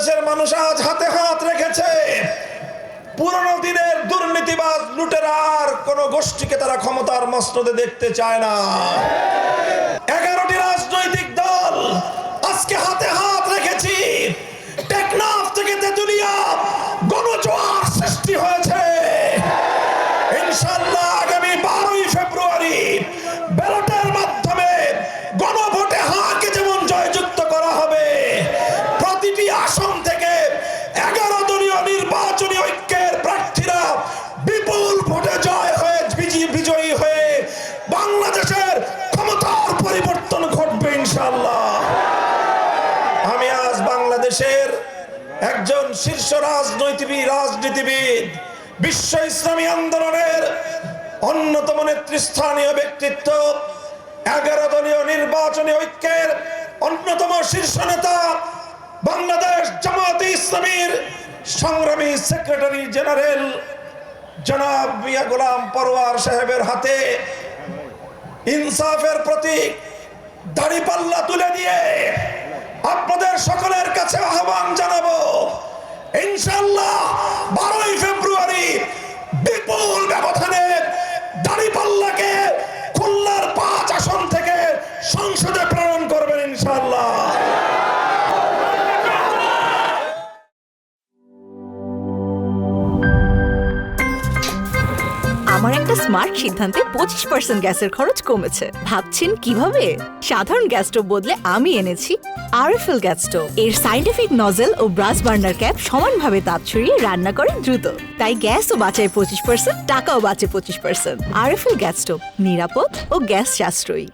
বাংলাদেশের মানুষ আজ হাতে হাত রেখেছে। পুরনো দিনের দুর্নীতিবাজ লুটেরা আর কোন গোষ্ঠীকে তারা ক্ষমতার মসনদে দেখতে চায় না। 11টি রাজনৈতিক দল আজকে হাতে হাত রেখেছি। টেকনাফ থেকে তেতুলিয়া গণজোয়ার সৃষ্টি হয়েছে। ইনশাআল্লাহ আগামী 12ই ফেব্রুয়ারি ব্যালটের মাধ্যমে গণভোটে হাকে যেমন জয়যুক্ত করা হবে, প্রতিটি আসন থেকে 11 দলীয় নির্বাচনী ঐক্যের প্রার্থীরা বিপুল ভোটে বিজয়ী হয়ে বাংলাদেশের ক্ষমতার পরিবর্তন ঘটবে ইনশাআল্লাহ। আমি আজ বাংলাদেশের একজন শীর্ষ রাজনীতিবিদ, বিশ্ব ইসলামী আন্দোলনের অন্যতম নেতৃস্থানীয় ব্যক্তিত্ব, 11 দলীয় নির্বাচনী ঐক্যের অন্যতম শীর্ষ নেতা, বাংলাদেশ জামায়াতে ইসলামীর সংগ্রামী সেক্রেটারি জেনারেল জনাব মিয়া গোলাম পরোয়ার সাহেবের হাতে ইনসাফের প্রতীক দাড়িপাল্লা তুলে দিয়ে আপনাদের সকলের কাছে আহ্বান জানাবো, ইনশাআল্লাহ 12ই ফেব্রুয়ারি বিপুল ব্যবধানে দাড়িপাল্লাকে খুলনার 5 আসন থেকে সংসদে প্রেরণ করবেন ইনশাআল্লাহ। আমার একটা স্মার্ট সিদ্ধান্তে 25% গ্যাসের খরচ কমেছে। ভাবছেন কিভাবে? সাধারণ গ্যাস স্টোভ বদলে আমি এনেছি আরএফএল গ্যাস স্টোভ। এর সাইন্টিফিক নজল ও ব্রাস বার্নার ক্যাপ সমানভাবে তাপ ছড়িয়ে রান্না করে দ্রুত, তাই গ্যাসও বাঁচায় 25%, টাকাও বাঁচে 25%। আরএফএল গ্যাস স্টোভ নিরাপদ ও গ্যাস সাশ্রয়ী।